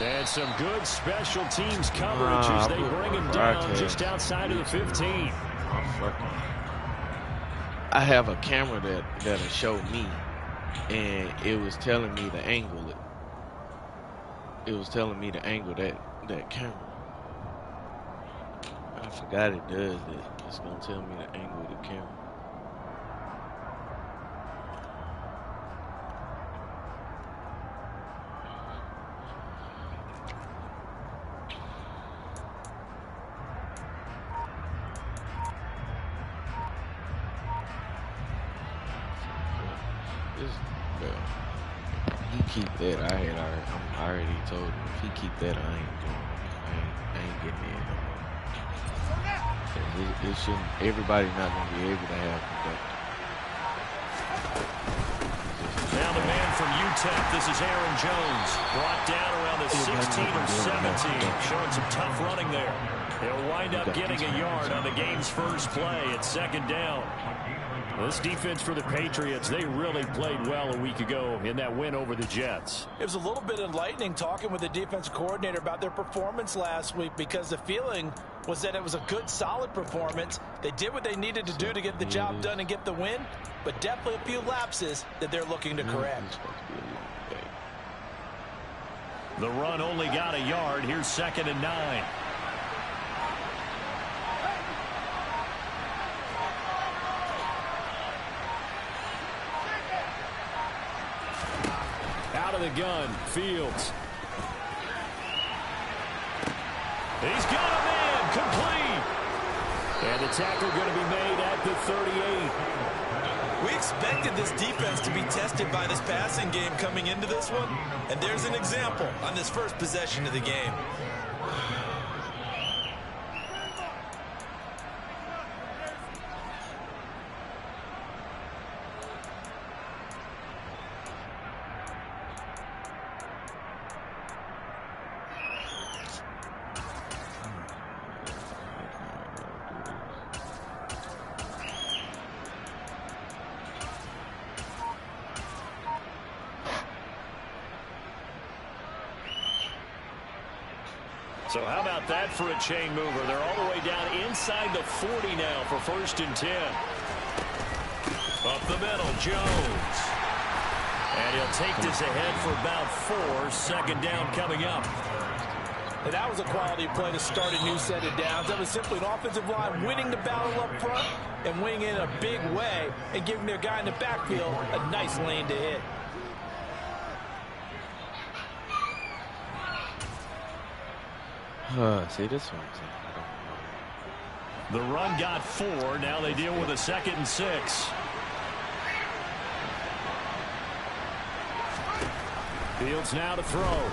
And some good special teams coverage as they bring him down just outside of the 15. I have a camera that'll show me, and it was telling me to angle it. It was telling me to angle that camera. I forgot it does it. It's gonna tell me to angle the camera. Keep that. I already told him if he keep that, I ain't getting in. It shouldn't. Everybody not gonna be able to have conductor. Now the man from UTEP. This is Aaron Jones, brought down around the 16 or 17, showing some tough running there. He'll wind up getting a yard on the game's first play at second down. This defense for the Patriots, they really played well a week ago in that win over the Jets. It was a little bit enlightening talking with the defense coordinator about their performance last week, because the feeling was that it was a good, solid performance. They did what they needed to do to get the job done and get the win, but definitely a few lapses that they're looking to correct. The run only got a yard. Here's 2nd and 9. Out of the gun, Fields. He's got a man, complete. And the tackle going to be made at the 38. We expected this defense to be tested by this passing game coming into this one, and there's an example on this first possession of the game. So how about that for a chain mover? They're all the way down inside the 40 now for 1st and 10. Up the middle, Jones. And he'll take this ahead for about 4. 2nd down coming up. And that was a quality play to start a new set of downs. That was simply an offensive line winning the battle up front and winning in a big way and giving their guy in the backfield a nice lane to hit. See, this one. The run got 4. Now they deal with a 2nd and 6. Fields now to throw.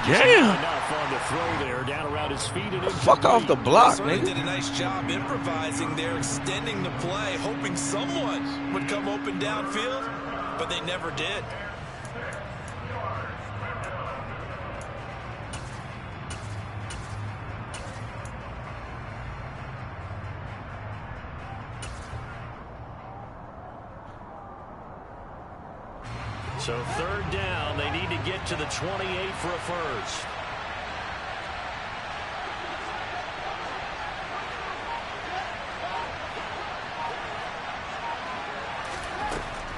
Damn. Enough on the throw there, down around his feet. And fuck off the block, They did a nice job improvising there, extending the play, hoping someone would come open downfield, but they never did. So 3rd down, they need to get to the 28 for a first.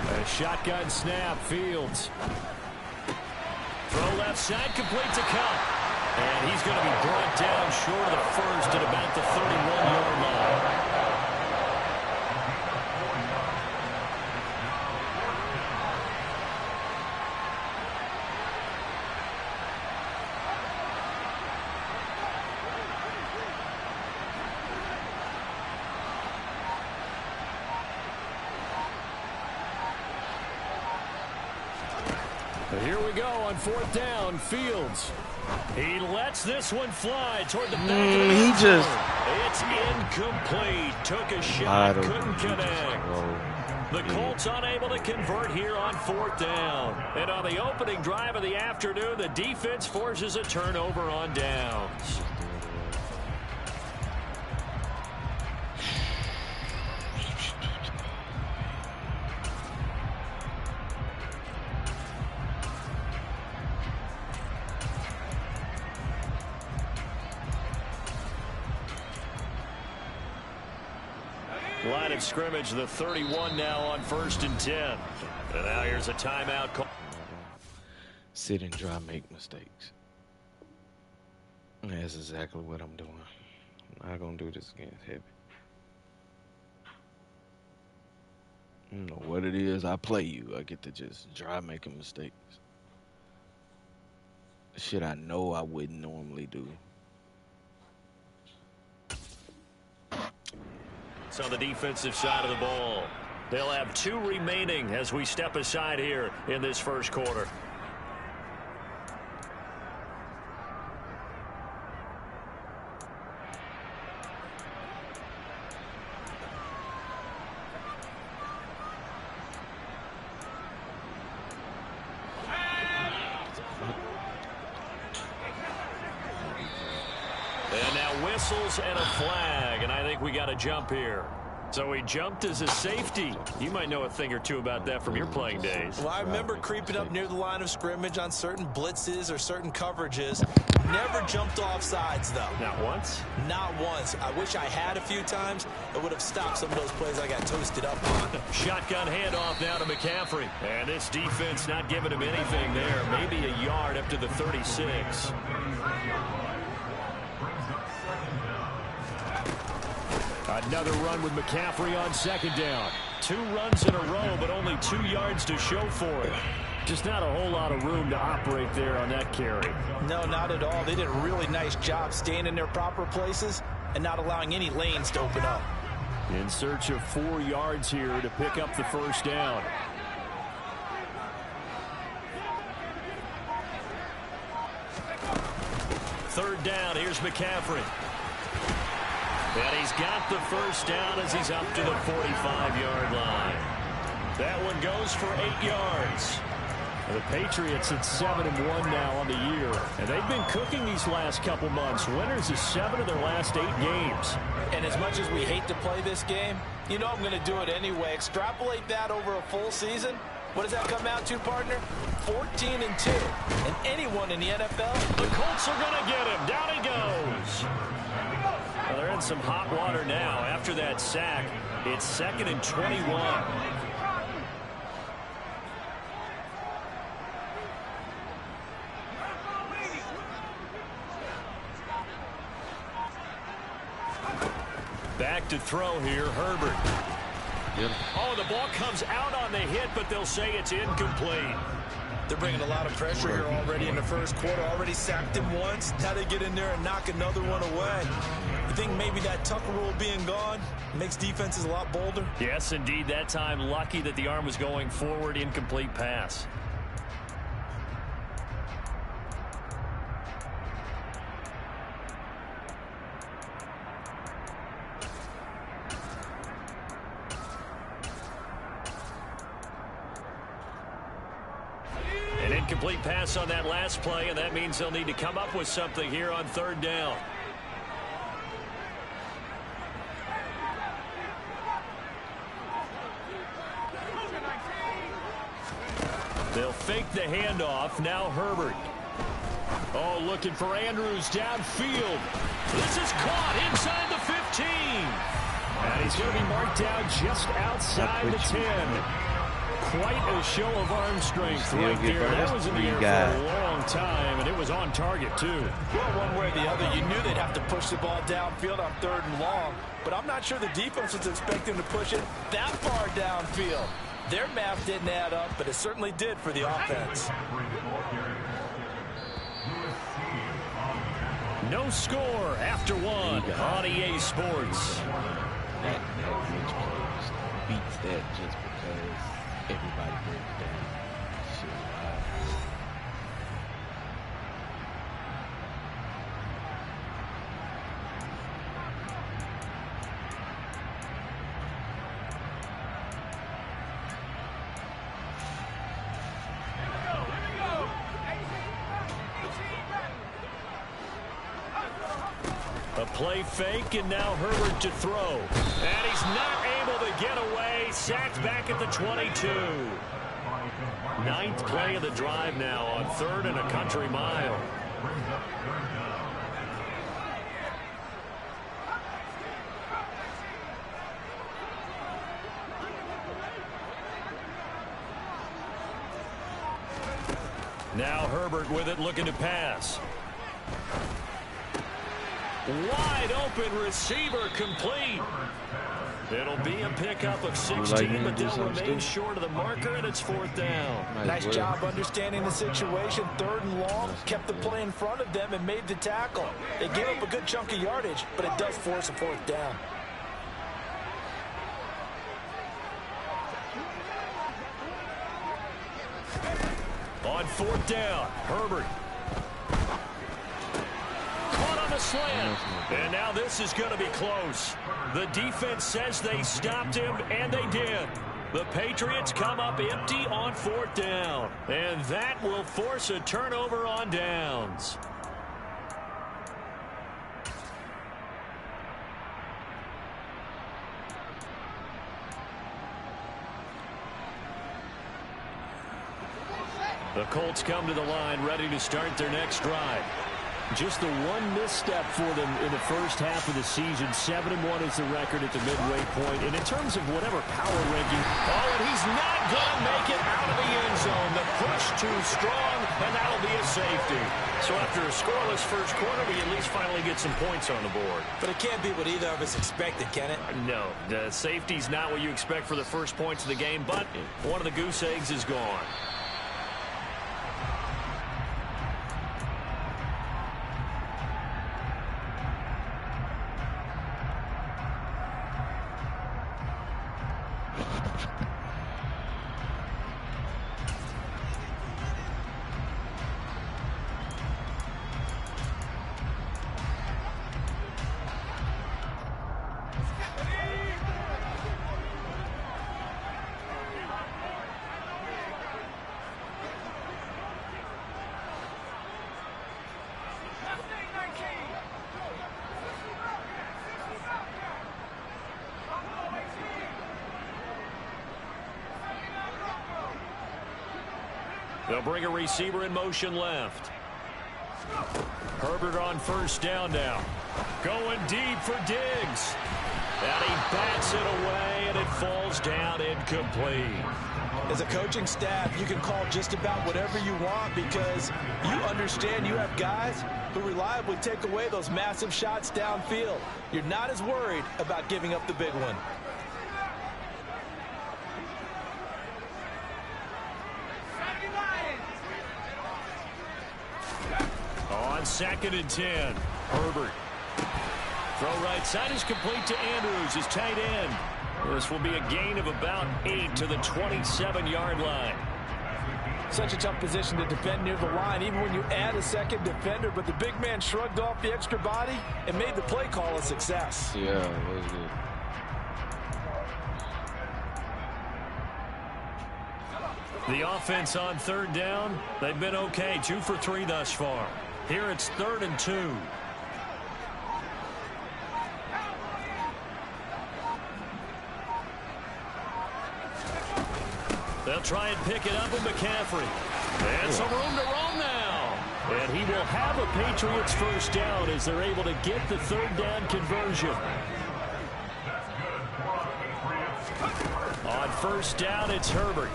A shotgun snap, Fields. Throw left side, complete to Cup. And he's going to be brought down short of the first at about the 31-yard line. Here we go on 4th down. Fields. He lets this one fly toward the back of the He just... It's incomplete. Took a shot, couldn't connect. The Colts unable to convert here on 4th down. And on the opening drive of the afternoon, the defense forces a turnover on downs. Line of scrimmage, the 31 now on 1st and 10. And now here's a timeout call. Sit and try make mistakes. That's exactly what I'm doing. I'm not going to do this against Heavy. I don't know what it is. I play you. I get to just try making mistakes. Shit I know I wouldn't normally do. It's on the defensive side of the ball. They'll have 2 remaining as we step aside here in this first quarter. And now whistles and a flag, and I think we got a jump here. So he jumped as a safety. You might know a thing or two about that from your playing days. Well, I remember creeping up near the line of scrimmage on certain blitzes or certain coverages. Never jumped off sides, though. Not once? Not once. I wish I had a few times. It would have stopped some of those plays I got toasted up on. Shotgun handoff now to McCaffrey. And this defense not giving him anything there. Maybe a yard up to the 36. Another run with McCaffrey on 2nd down. 2 runs in a row, but only 2 yards to show for it. Just not a whole lot of room to operate there on that carry. No, not at all. They did a really nice job staying in their proper places and not allowing any lanes to open up. In search of 4 yards here to pick up the 1st down. Third down, here's McCaffrey. And he's got the 1st down as he's up to the 45-yard line. That one goes for 8 yards. The Patriots at 7-1 now on the year. And they've been cooking these last couple months. Winners of 7 of their last 8 games. And as much as we hate to play this game, you know I'm going to do it anyway. Extrapolate that over a full season. What does that come out to, partner? 14-2. And anyone in the NFL, the Colts are going to get him. Down he goes. Well, they're in some hot water now. After that sack, it's 2nd and 21. Back to throw here, Herbert. Yep. Oh, the ball comes out on the hit, but they'll say it's incomplete. They're bringing a lot of pressure here already in the first quarter. Already sacked him once. Now they get in there and knock another one away. You think maybe that Tucker rule being gone makes defenses a lot bolder? Yes, indeed. That time, lucky that the arm was going forward. Incomplete pass. An incomplete pass on that last play, and that means they'll need to come up with something here on 3rd down. They'll fake the handoff. Now Herbert. Oh, looking for Andrews downfield. This is caught inside the 15. And he's going to be marked down just outside the 10. Quite a show of arm strength right there. That was in the air for a long time, and it was on target, too. Well, one way or the other, you knew they'd have to push the ball downfield on 3rd and long, but I'm not sure the defense was expecting to push it that far downfield. Their math didn't add up, but it certainly did for the offense. No score after 1 on EA Sports. That beats that just because everybody breaks down. Shit, A play fake, and now Herbert to throw. And he's not able to get away. Sacked back at the 22. 9th play of the drive now on 3rd and a country mile. Now Herbert with it, looking to pass. Wide open receiver, complete. It'll be a pickup of 16, but they'll remain short of the marker, and it's 4th down. Nice job understanding the situation. 3rd and long, kept the play in front of them and made the tackle. They gave up a good chunk of yardage, but it does force a 4th down. On 4th down, Herbert. Caught on the slant. And now this is going to be close. The defense says they stopped him, and they did. The Patriots come up empty on 4th down. And that will force a turnover on downs. The Colts come to the line, ready to start their next drive. Just the one misstep for them in the first half of the season. 7-1 is the record at the midway point. And in terms of whatever power ranking. Oh, and he's not going to make it out of the end zone. The push too strong, and that'll be a safety. So after a scoreless first quarter, we at least finally get some points on the board. But it can't be what either of us expected, can it? No, the safety's not what you expect for the first points of the game, but one of the goose eggs is gone. They'll bring a receiver in motion left. Herbert on 1st down now. Going deep for Diggs. And he bats it away, and it falls down incomplete. As a coaching staff, you can call just about whatever you want because you understand you have guys who reliably take away those massive shots downfield. You're not as worried about giving up the big one. On 2nd and 10, Herbert. Throw right side is complete to Andrews, his tight end. This will be a gain of about 8 to the 27-yard line. Such a tough position to defend near the line, even when you add a second defender. But the big man shrugged off the extra body and made the play call a success. Yeah, that was good. The offense on 3rd down, they've been okay. 2 for 3 thus far. Here it's 3rd and 2. They'll try and pick it up with McCaffrey. And some room to roam now. And he will have a Patriots 1st down as they're able to get the 3rd down conversion. On 1st down, it's Herbert.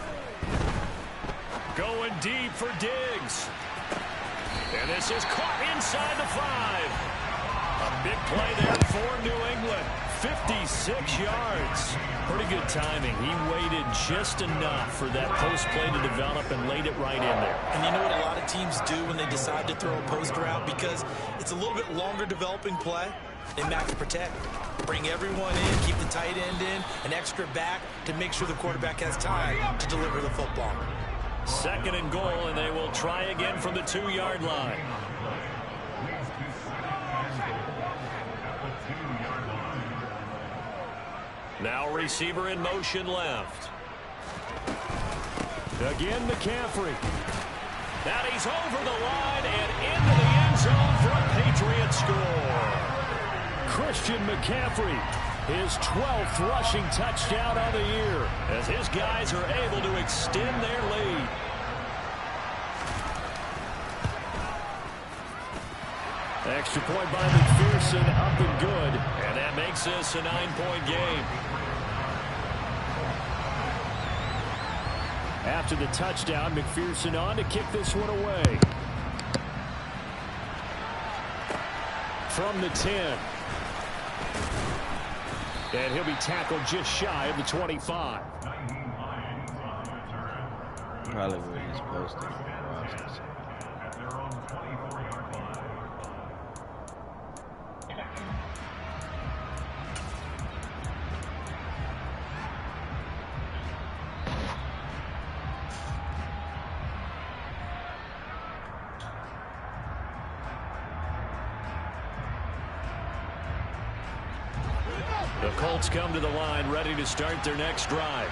Going deep for Diggs. And this is caught inside the 5. A big play there for New England. 56 yards. Pretty good timing. He waited just enough for that post play to develop and laid it right in there. And you know what a lot of teams do when they decide to throw a post route? Because it's a little bit longer developing play. They max protect. Bring everyone in, keep the tight end in, an extra back to make sure the quarterback has time to deliver the football. 2nd and goal, and they will try again from the 2-yard line. Now receiver in motion left. Again McCaffrey. Now he's over the line and into the end zone for a Patriots score. Christian McCaffrey, his 12th rushing touchdown of the year, as his guys are able to extend their lead. Extra point by McPherson, up and good, and that makes this a 9-point game. After the touchdown, McPherson on to kick this one away. From the 10. And he'll be tackled just shy of the 25. Probably where he's posted. The Colts come to the line ready to start their next drive.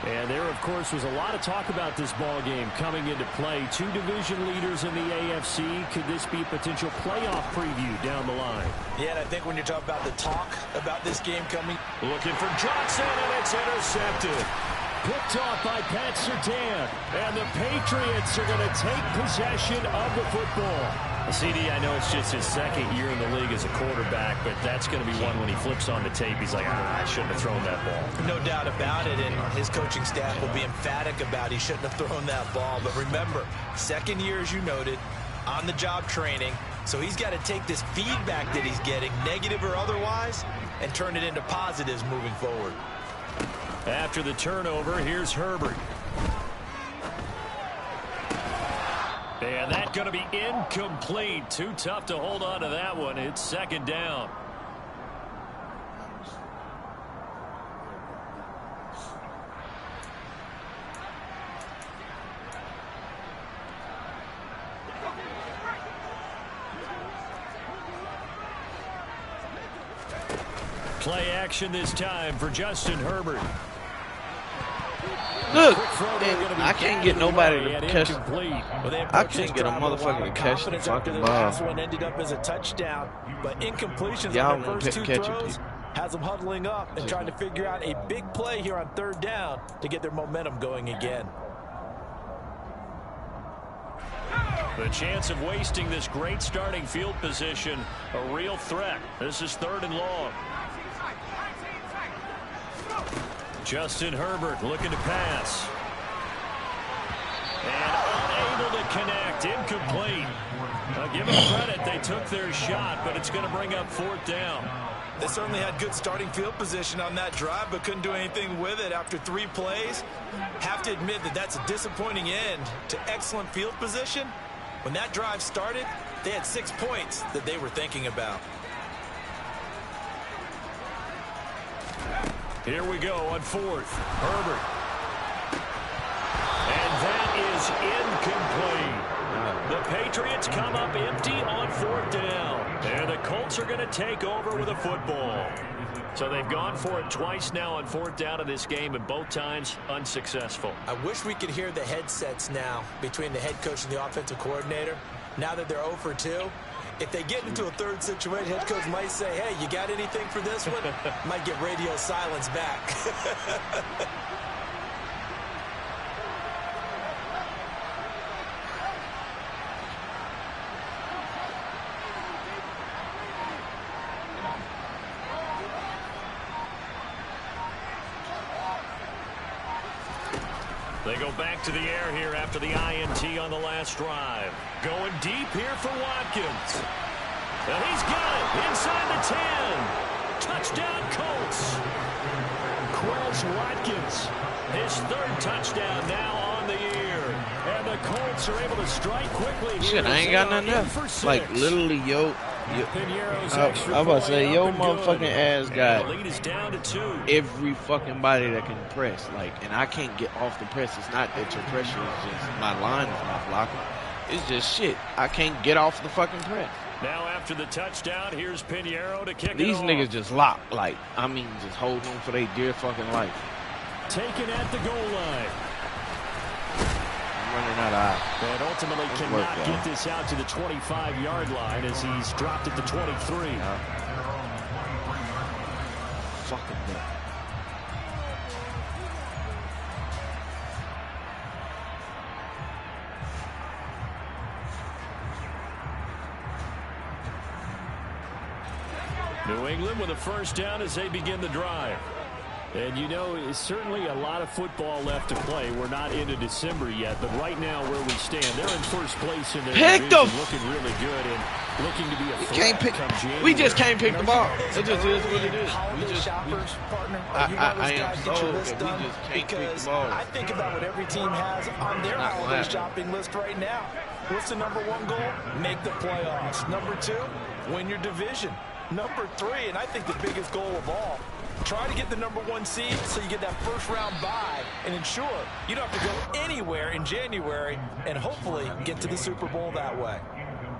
And there, of course, was a lot of talk about this ball game coming into play. Two division leaders in the AFC. Could this be a potential playoff preview down the line? Yeah, and I think when you're talking about the talk about this game coming. Looking for Johnson, and it's intercepted. Picked off by Pat Surtain. And the Patriots are going to take possession of the football. CD, I know it's just his second year in the league as a quarterback, but that's going to be one when he flips on the tape, he's like, I shouldn't have thrown that ball. No doubt about it, and his coaching staff will be emphatic about he shouldn't have thrown that ball. But remember, second year, as you noted, on-the-job training, so he's got to take this feedback that he's getting, negative or otherwise, and turn it into positives moving forward. After the turnover, here's Herbert. And that's going to be incomplete. Too tough to hold on to that one. It's second down. Play action this time for Justin Herbert. Look, and I can't get nobody to catch. I can't get a motherfucker to catch the fucking ball. Last one ended up as a touchdown, but incompletions on the first two throws has them huddling up and trying to figure out a big play here on third down to get their momentum going again. The chance of wasting this great starting field position, a real threat. This is third and long. Justin Herbert looking to pass. And unable to connect. Incomplete. Give them credit. They took their shot, but it's going to bring up fourth down. They certainly had good starting field position on that drive, but couldn't do anything with it after 3 plays. Have to admit that that's a disappointing end to excellent field position. When that drive started, they had 6 points that they were thinking about. Here we go on fourth. Herbert. And that is incomplete. The Patriots come up empty on fourth down. And the Colts are going to take over with a football. So they've gone for it twice now on fourth down in this game, and both times unsuccessful. I wish we could hear the headsets now between the head coach and the offensive coordinator. Now that they're 0 for 2. If they get into a third situation, head coach might say, hey, you got anything for this one? Might get radio silence back. They go back to the air here after the INT on the last drive. Going deep here for Watkins. And he's got it inside the 10. Touchdown, Colts. Quez Watkins. His third touchdown now on the year. And the Colts are able to strike quickly. Shit, I ain't got nothing else. Like, literally, I'm about to say, yo motherfucking ass got every fucking body that can press. Like, and I can't get off the press. It's not that your pressure is just, my line is not blocking. It's just shit. I can't get off the fucking press. Now after the touchdown, here's Pinheiro to kick These it niggas off. just lock. Like, I mean, just holding on for their dear fucking life. Taken at the goal line. Running out of eyes. And ultimately cannot get this out to the 25-yard line as he's dropped at the 23. Fucking dead. New England with a first down as they begin the drive. And, you know, it's certainly a lot of football left to play. We're not into December yet, but right now where we stand, they're in first place in their division, looking really good and looking to be a threat come January. We just can't pick the ball. It just is what it is. I am so that we just can't pick the ball. I think about what every team has on their holiday shopping list right now. What's the number one goal? Make the playoffs. Number two, win your division. Number three, and I think the biggest goal of all, try to get the number one seed so you get that first round bye and ensure you don't have to go anywhere in January and hopefully get to the Super Bowl that way.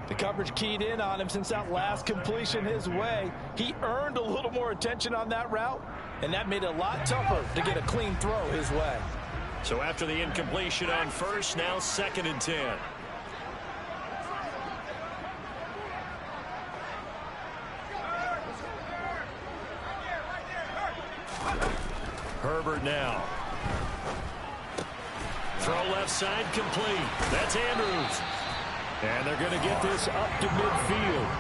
The coverage keyed in on him since that last completion his way. He earned a little more attention on that route, and that made it a lot tougher to get a clean throw his way. So after the incompletion on first, now 2nd and 10. Herbert now. Throw left side complete. That's Andrews. And they're going to get this up to midfield.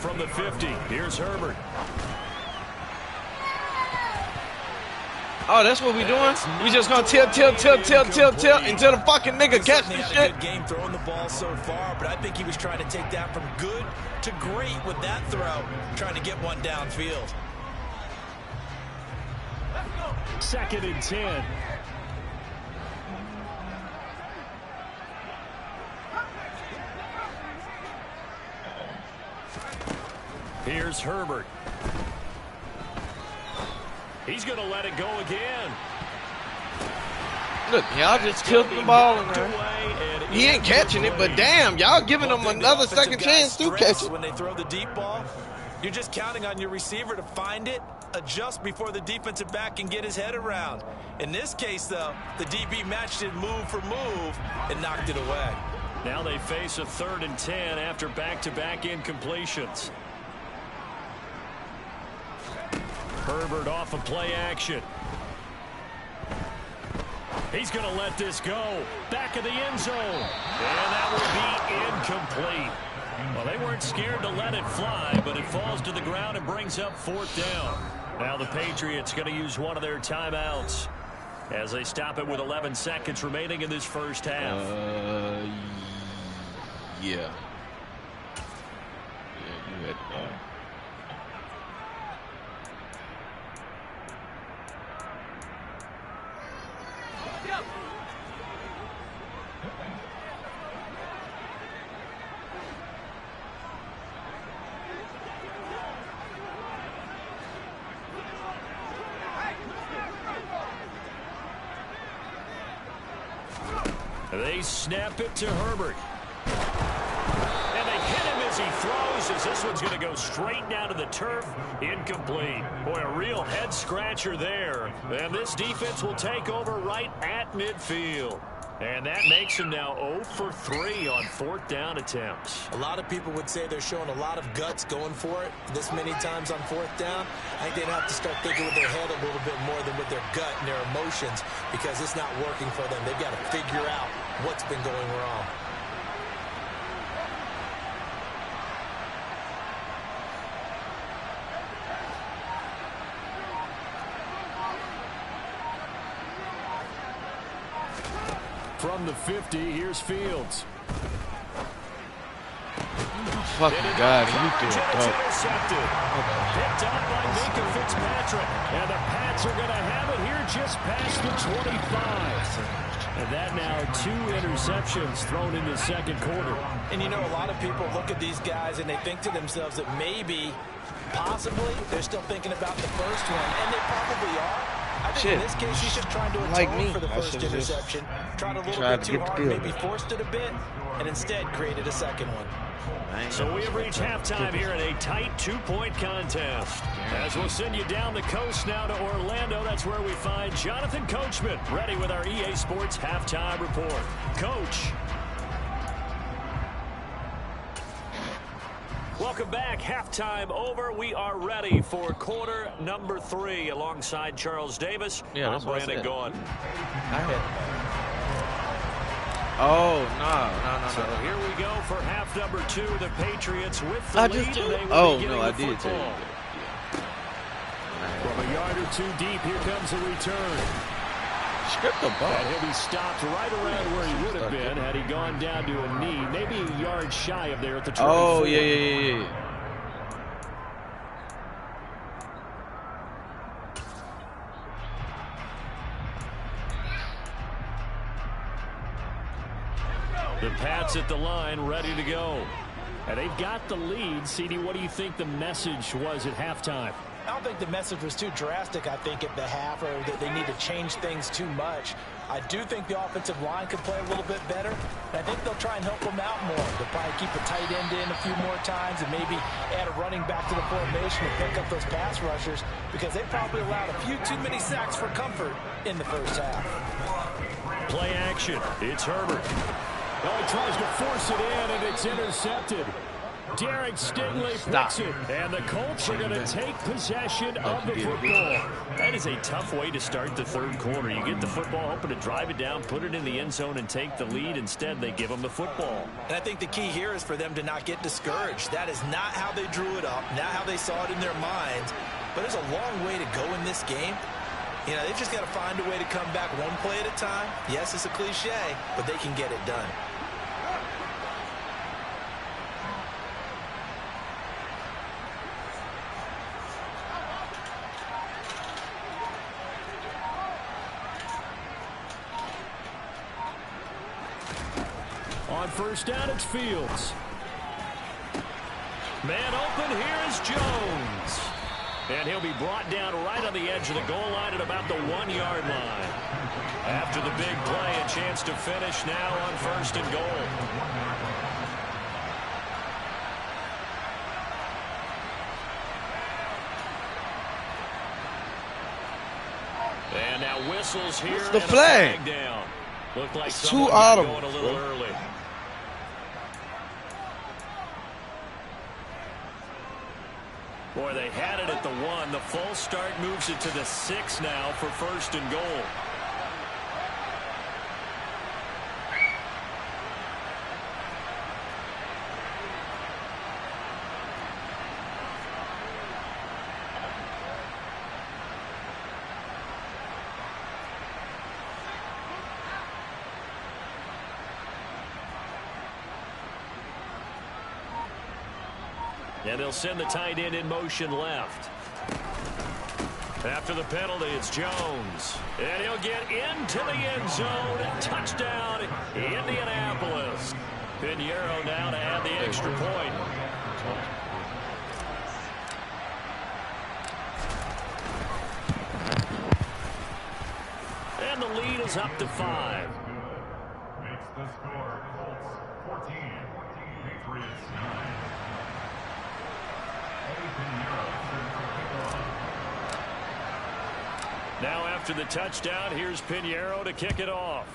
From the 50, here's Herbert. Oh, that's what we doing? We just gonna tilt until the fucking nigga catch this shit? Good game throwing the ball so far, but I think he was trying to take that from good to great with that throw, trying to get one downfield. 2nd and 10. Here's Herbert. He's going to let it go again. Look, y'all just tilting the ball in there. He ain't catching it, but damn, y'all giving him another second chance to catch it. When they throw the deep ball, you're just counting on your receiver to find it, adjust before the defensive back can get his head around. In this case, though, the DB matched it move for move and knocked it away. Now they face a 3rd and 10 after back-to-back incompletions. Herbert off of play action. He's going to let this go. Back of the end zone. And that will be incomplete. Well, they weren't scared to let it fly, but it falls to the ground and brings up 4th down. Now the Patriots going to use one of their timeouts as they stop it with 11 seconds remaining in this first half. Yeah. You had They snap it to Herbert. And they hit him as he throws, as this one's going to go straight down to the turf. Incomplete. Boy, a real head-scratcher there. And this defense will take over right at midfield. And that makes him now 0 for 3 on 4th down attempts. A lot of people would say they're showing a lot of guts going for it this many times on 4th down. I think they'd have to start thinking with their head a little bit more than with their gut and their emotions, because it's not working for them. They've got to figure out what's been going wrong. From the 50, here's Fields. Fucking God, you do it, dog. Picked up by Minka Fitzpatrick. And the Pats are going to have it here just past the 25. And that now 2 interceptions thrown in the second quarter. And you know, a lot of people look at these guys and they think to themselves that maybe, possibly, they're still thinking about the first one. And they probably are. I think in this case, he's just trying to atone for the first interception. Tried a little bit too hard, maybe forced it a bit, and instead created a second one. So we have reached halftime here in a tight 2-point contest. As we'll send you down the coast now to Orlando, that's where we find Jonathan Coachman ready with our EA Sports halftime report. Coach. Welcome back. Halftime over. We are ready for quarter number 3 alongside Charles Davis. Yeah, I'm Brandon Gaughan. Oh, no. So here we go for half number 2. The Patriots with the I lead. just do. They will Oh, be no, I getting did the tell you football. that. From a yard or 2 deep, here comes the return. Script the ball. And he'll be stopped right around where he would have been had he gone down to a knee, maybe a yard shy of there at the 24. Oh, yeah. The Pats at the line, ready to go. And they've got the lead. CD, what do you think the message was at halftime? I don't think the message was too drastic, I think, at the half, or that they need to change things too much. I do think the offensive line could play a little bit better, and I think they'll try and help them out more. They'll probably keep a tight end in a few more times and maybe add a running back to the formation to pick up those pass rushers, because they probably allowed a few too many sacks for comfort in the first half. Play action. It's Herbert. Oh, he tries to force it in, and it's intercepted. Derek Stingley picks it, and the Colts are going to take possession of the football. That is a tough way to start the third quarter. You get the football, hoping to drive it down, put it in the end zone, and take the lead. Instead, they give them the football. And I think the key here is for them to not get discouraged. That is not how they drew it up, not how they saw it in their minds. But there's a long way to go in this game. You know, they've just got to find a way to come back one play at a time. Yes, it's a cliche, but they can get it done. On first down, it's Fields. Man open, here is Jones. And he'll be brought down right on the edge of the goal line at about the 1-yard line. After the big play, a chance to finish now on first and goal. And now whistles here. What's the flag? Down. Looked like it's someone too got audible, going a little early. Boy, they had it at the 1. The false start moves it to the 6 now for first and goal. And they'll send the tight end in motion left. After the penalty, it's Jones. And he'll get into the end zone. Touchdown, Indianapolis. Pinheiro now to add the extra point. And the lead is up to 5. Makes the score Colts 14, Patriots 9. Now after the touchdown, here's Pinheiro to kick it off.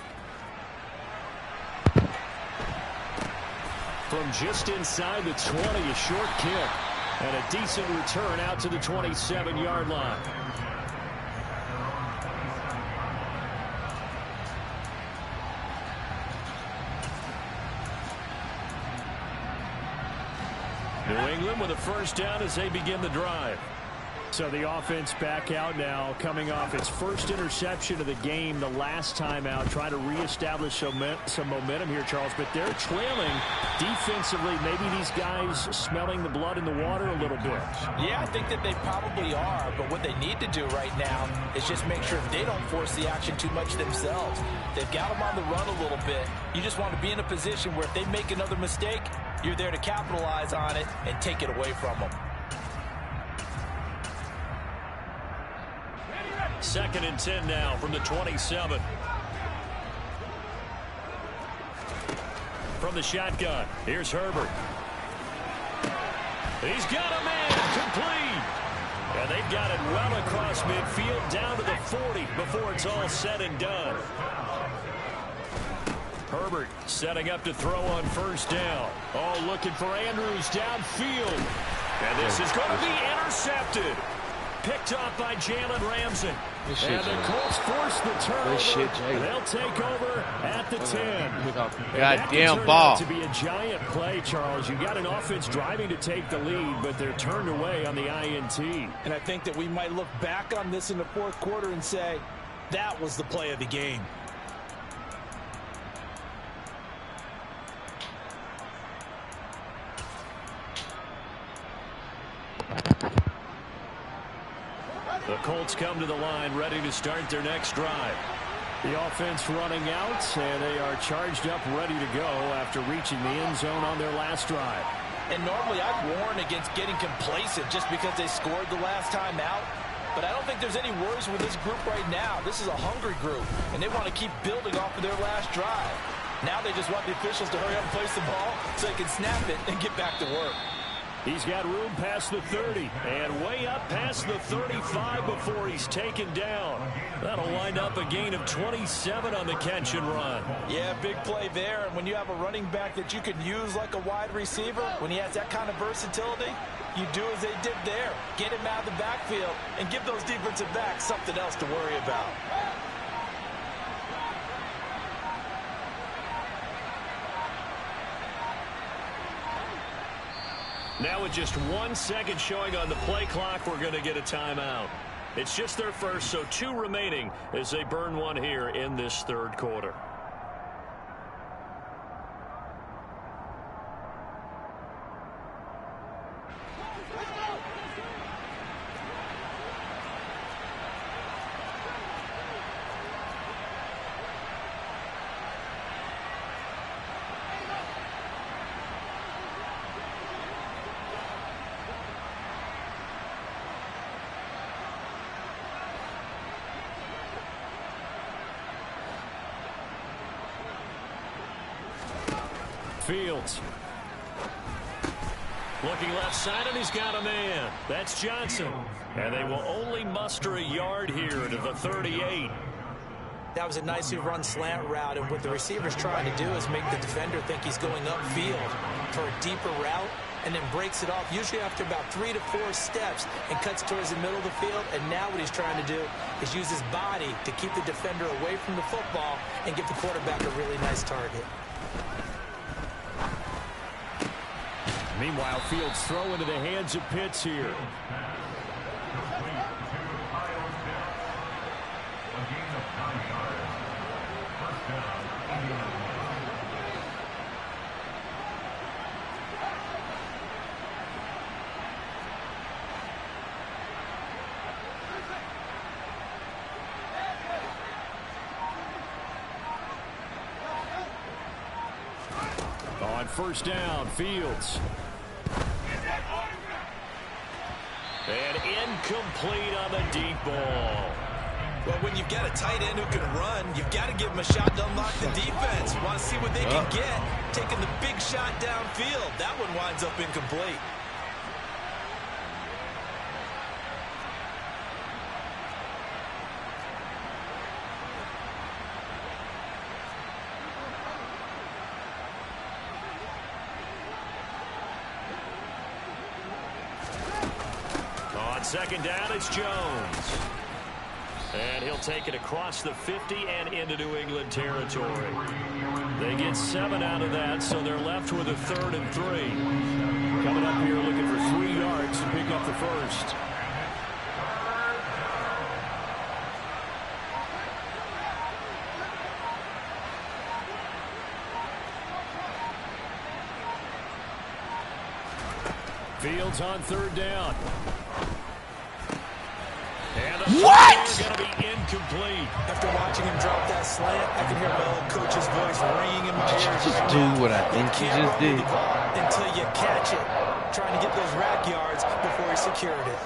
From just inside the 20, a short kick. And a decent return out to the 27-yard line. New England with a first down as they begin the drive. So the offense back out now, coming off its first interception of the game the last time out, trying to reestablish some momentum here, Charles. But they're trailing defensively. Maybe these guys smelling the blood in the water a little bit. Yeah, I think that they probably are. But what they need to do right now is just make sure they don't force the action too much themselves. They've got them on the run a little bit. You just want to be in a position where if they make another mistake, you're there to capitalize on it and take it away from them. 2nd and 10 now from the 27. From the shotgun, here's Herbert. He's got a man complete. And they've got it well across midfield down to the 40 before it's all said and done. Herbert setting up to throw on first down. Oh, looking for Andrews downfield. And this is going to be intercepted. picked off by Jalen Ramsey. And the Colts force the turnover. They'll take over at the 10. Goddamn ball. To be a giant play, Charles. You got an offense driving to take the lead, but they're turned away on the INT. And I think that we might look back on this in the fourth quarter and say, that was the play of the game. The Colts come to the line ready to start their next drive. The offense running out, and they are charged up ready to go after reaching the end zone on their last drive. And normally I'd warn against getting complacent just because they scored the last time out. But I don't think there's any worries with this group right now. This is a hungry group, and they want to keep building off of their last drive. Now they just want the officials to hurry up and place the ball so they can snap it and get back to work. He's got room past the 30 and way up past the 35 before he's taken down. That'll wind up a gain of 27 on the catch and run. Yeah, big play there. And when you have a running back that you can use like a wide receiver, when he has that kind of versatility, you do as they did there. Get him out of the backfield and give those defensive backs something else to worry about. Now with just 1 second showing on the play clock, we're going to get a timeout. It's just their first, so 2 remaining as they burn one here in this third quarter. Fields. Looking left side, and he's got a man. That's Johnson. And they will only muster a yard here to the 38. That was a nicely run slant route, and what the receiver's trying to do is make the defender think he's going upfield for a deeper route, and then breaks it off, usually after about 3 to 4 steps, and cuts towards the middle of the field. And now what he's trying to do is use his body to keep the defender away from the football and give the quarterback a really nice target. Meanwhile, Fields throw into the hands of Pitts here. On first down, Fields. And incomplete on the deep ball. Well, when you've got a tight end who can run, you've got to give him a shot to unlock the defense. Want to see what they can get. Taking the big shot downfield. That one winds up incomplete. Second down, it's Jones. And he'll take it across the 50 and into New England territory. They get 7 out of that, so they're left with a 3rd and 3. Coming up here looking for 3 yards to pick up the first. Fields on 3rd down. What? Going to be incomplete. After watching him drop that slant, I can hear my old coach's voice ringing in my ears. Just do what I think you just did. Until you catch it. Trying to get those rack yards before he secured it.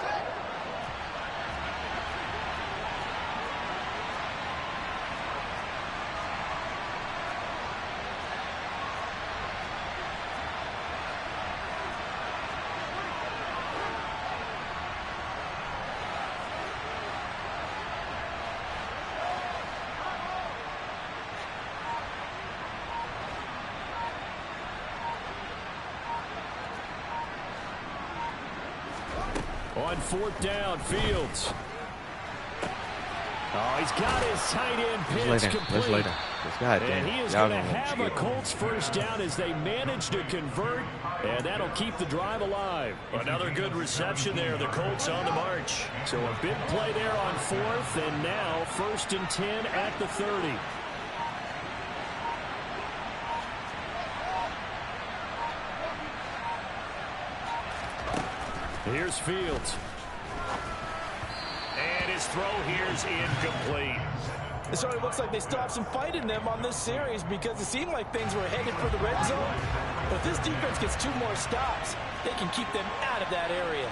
On 4th down, Fields. Oh, he's got his tight end pitch complete. And he is going to have a Colts first down as they manage to convert, and that'll keep the drive alive. Another good reception there. The Colts on the march. So a big play there on 4th, and now 1st and 10 at the 30. Here's Fields. And his throw here is incomplete. It certainly looks like they still have some fight in them on this series because it seemed like things were headed for the red zone. But if this defense gets 2 more stops, they can keep them out of that area.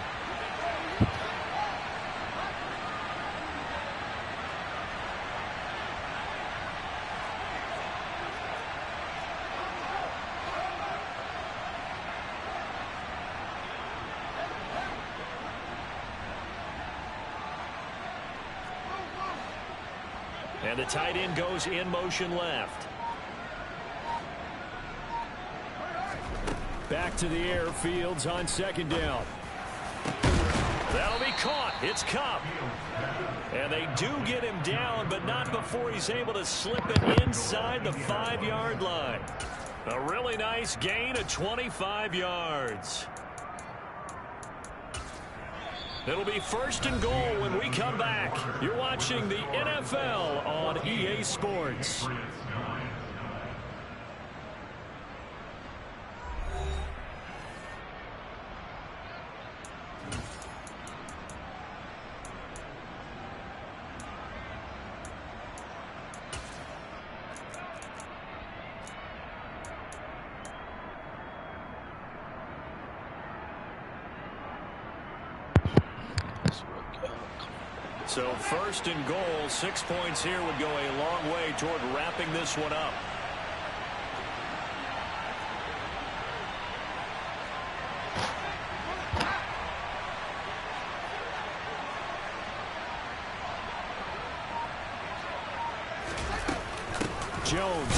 And the tight end goes in motion left. Back to the air, Fields on 2nd down. That'll be caught. It's Cup. And they do get him down, but not before he's able to slip it inside the 5-yard line. A really nice gain of 25 yards. It'll be 1st and goal when we come back. You're watching the NFL on EA Sports. So 1st and goal, 6 points here would go a long way toward wrapping this one up. Jones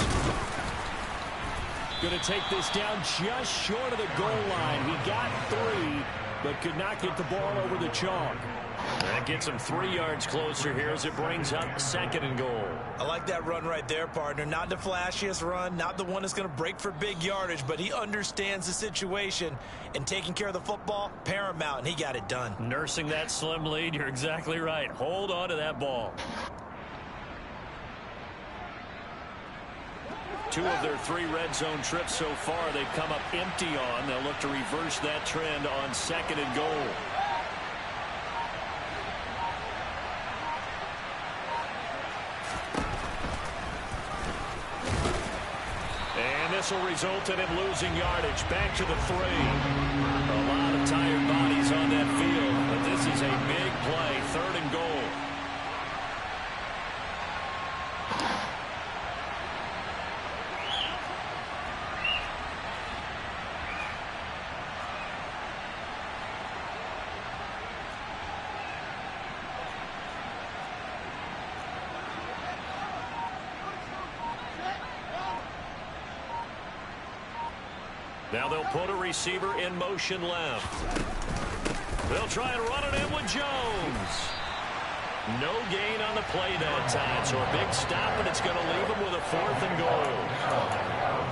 going to take this down just short of the goal line. He got 3, but could not get the ball over the chalk. That gets him 3 yards closer here as it brings up 2nd and goal. I like that run right there, partner. Not the flashiest run, not the one that's going to break for big yardage, but he understands the situation, and taking care of the football, paramount, and he got it done. Nursing that slim lead, you're exactly right. Hold on to that ball. 2 of their 3 red zone trips so far, they've come up empty on. They'll look to reverse that trend on 2nd and goal. This will result in him losing yardage. Back to the 3. A lot of tired bodies on that field, but this is a big play. 3rd and goal. Now they'll put a receiver in motion left. They'll try and run it in with Jones. No gain on the play that time, so a big stop, and it's going to leave him with a 4th and goal.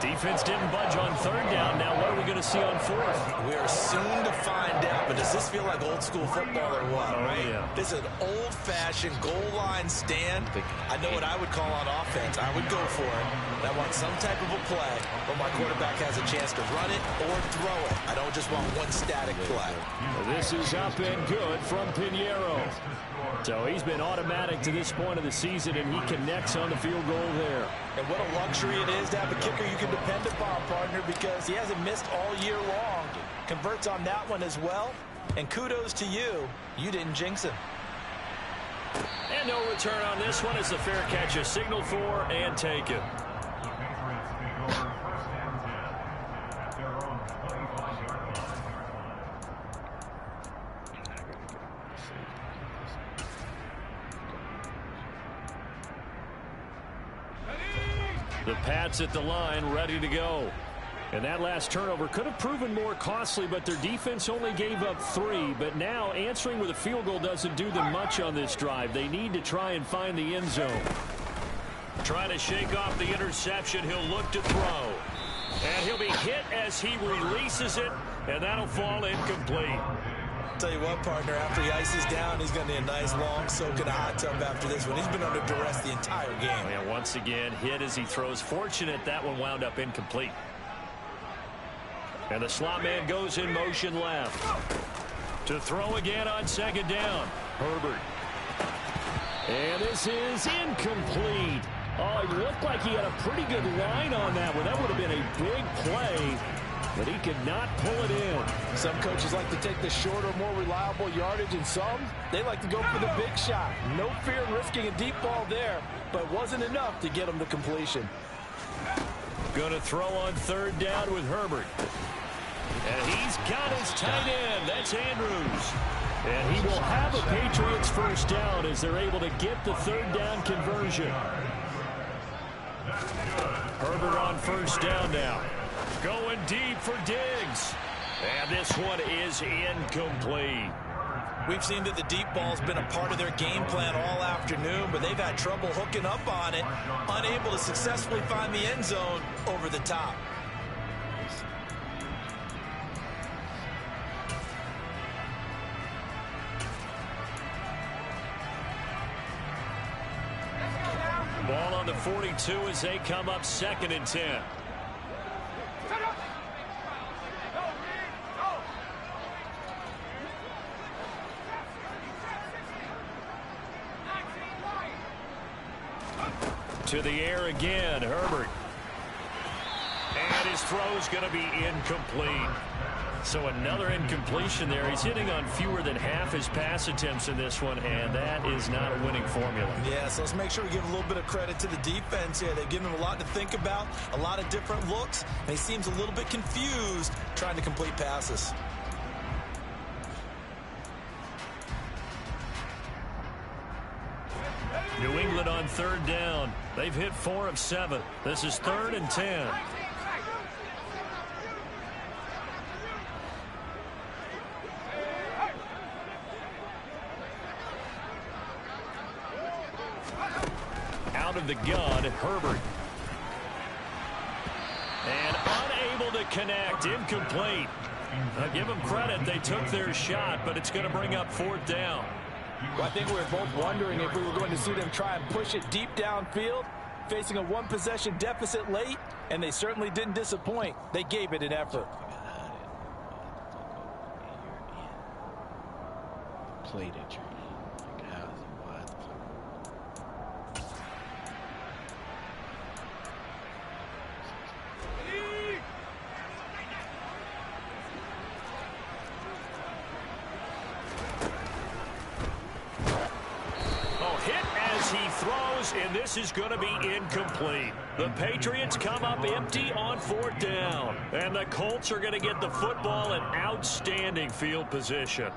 Defense didn't budge on 3rd down. Now what are we going to see on 4th? We are soon to find out, but does this feel like old school football or what, right? Yeah. This is an old-fashioned goal line stand. I know what I would call on offense. I would go for it. I want some type of a play where my quarterback has a chance to run it or throw it. I don't just want one static play. This is up and good from Pinheiro. So he's been automatic to this point of the season, and he connects on the field goal there. And what a luxury it is to have a kicker you can depend upon, partner, because he hasn't missed all year long. Converts on that one as well. And kudos to you. You didn't jinx him. And no return on this one as the fair catch is signaled for and taken. The Pats at the line, ready to go. And that last turnover could have proven more costly, but their defense only gave up 3. But now answering with a field goal doesn't do them much on this drive. They need to try and find the end zone. Trying to shake off the interception. He'll look to throw. And he'll be hit as he releases it, and that'll fall incomplete. Tell you what, partner, after he ices down, he's going to need a nice long soak in a hot tub after this one. He's been under duress the entire game. And once again, hit as he throws. Fortunate that one wound up incomplete. And the slot man goes in motion left. To throw again on second down. Herbert. And this is incomplete. Oh, it looked like he had a pretty good line on that one. That would have been a big play, but he could not pull it in. Some coaches like to take the shorter, more reliable yardage, and some, they like to go for the big shot. No fear in risking a deep ball there, but it wasn't enough to get him to completion. Going to throw on third down with Herbert. And he's got his tight end. That's Andrews. And he will have a Patriots first down as they're able to get the third down conversion. Herbert on first down now. Going deep for Diggs. And this one is incomplete. We've seen that the deep ball's been a part of their game plan all afternoon, but they've had trouble hooking up on it, unable to successfully find the end zone over the top. Ball on the 42 as they come up 2nd and 10. To the air again, Herbert. And his throw's going to be incomplete. So another incompletion there. He's hitting on fewer than half his pass attempts in this one, and that is not a winning formula. Yeah, so let's make sure we give a little bit of credit to the defense here. They've given him a lot to think about, a lot of different looks, and he seems a little bit confused trying to complete passes. New England on third down. They've hit 4 of 7. This is 3rd and 10. Out of the gun, Herbert. And unable to connect. Incomplete. I'll give them credit. They took their shot, but it's going to bring up 4th down. Well, I think we were both wondering if we were going to see them try and push it deep downfield, facing a one-possession deficit late, and they certainly didn't disappoint. They gave it an effort. Play that you're in. Like, how is it wide? And this is going to be incomplete. The Patriots come up empty on 4th down. And the Colts are going to get the football in outstanding field position.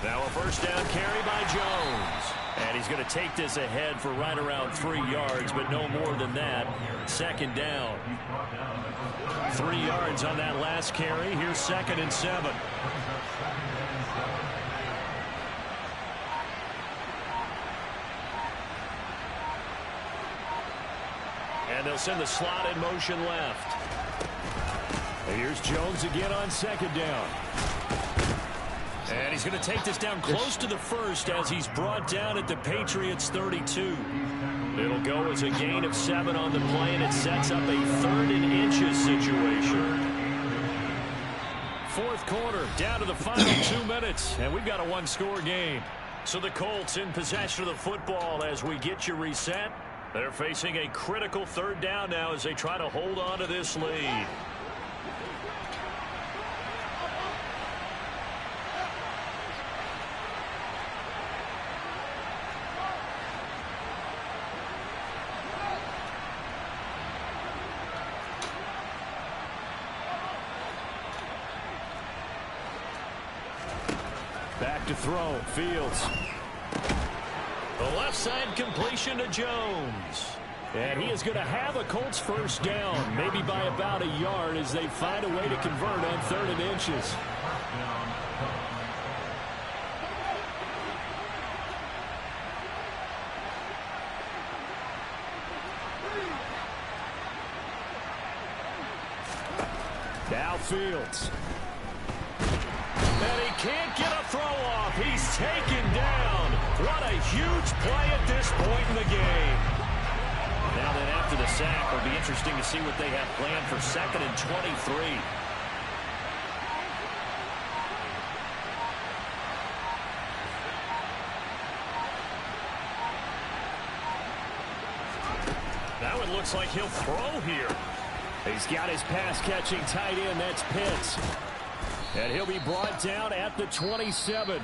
Now a first down carry by Jones. And he's going to take this ahead for right around 3 yards, but no more than that. 2nd down. 3 yards on that last carry. Here's 2nd and 7. And they'll send the slot in motion left. And here's Jones again on 2nd down. And he's going to take this down close to the 1st as he's brought down at the Patriots 32. It'll go as a gain of 7 on the play, and it sets up a 3rd and inches situation. 4th quarter, down to the final 2 minutes, and we've got a 1-score game. So the Colts in possession of the football as we get you reset. They're facing a critical 3rd down now as they try to hold on to this lead. back to throw. Fields. The left side completion to Jones. And he is going to have a Colts first down, maybe by about a yard as they find a way to convert on 3rd and inches. Now Fields. And he can't get a throw off. He's taken down. What a huge play at this point in the game. Now then, after the sack, it'll be interesting to see what they have planned for 2nd and 23. That one looks like he'll throw here. He's got his pass-catching tight end. That's Pitts. And he'll be brought down at the 27.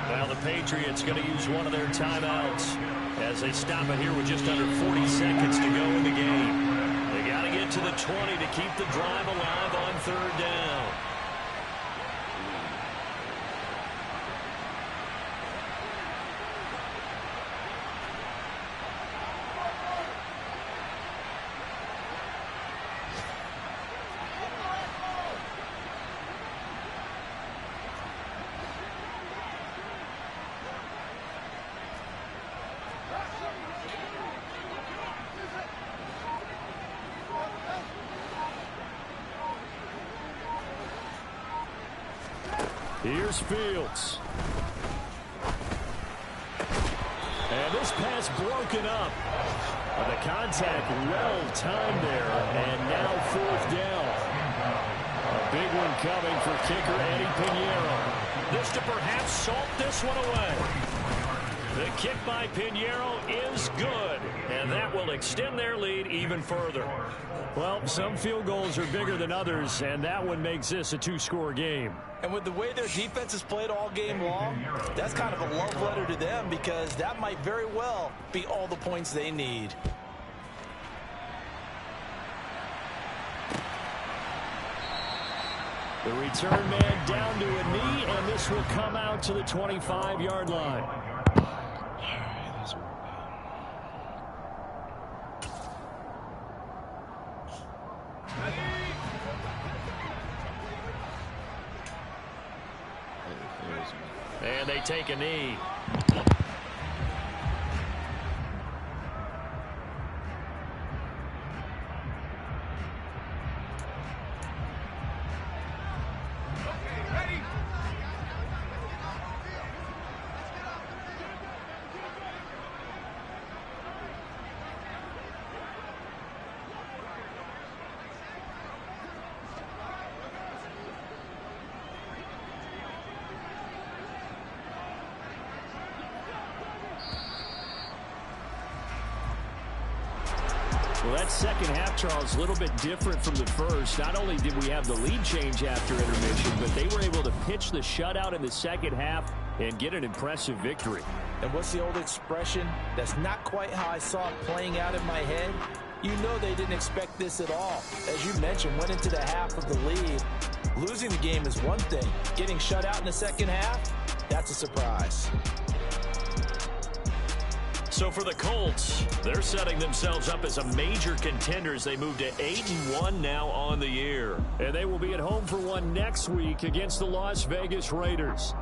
Now the Patriots going to use one of their timeouts as they stop it here with just under 40 seconds to go in the game. They got to get to the 20 to keep the drive alive on 3rd down. Here's Fields. And this pass broken up. The contact well timed there. And now 4th down. A big one coming for kicker Eddie Pinheiro. This to perhaps salt this one away. The kick by Pinheiro is good. And that will extend their lead even further. Well, some field goals are bigger than others, and that one makes this a 2-score game. And with the way their defense has played all game long, that's kind of a love letter to them because that might very well be all the points they need. The return man down to a knee, and this will come out to the 25-yard line. And they take a knee. Well, that second half, Charles, a little bit different from the first. Not only did we have the lead change after intermission, but they were able to pitch the shutout in the second half and get an impressive victory. And what's the old expression? That's not quite how I saw it playing out in my head. You know they didn't expect this at all. As you mentioned, went into the half of the lead. Losing the game is one thing. Getting shut out in the second half, that's a surprise. So for the Colts, they're setting themselves up as a major contender as they move to 8-1 now on the year. And they will be at home for one next week against the Las Vegas Raiders.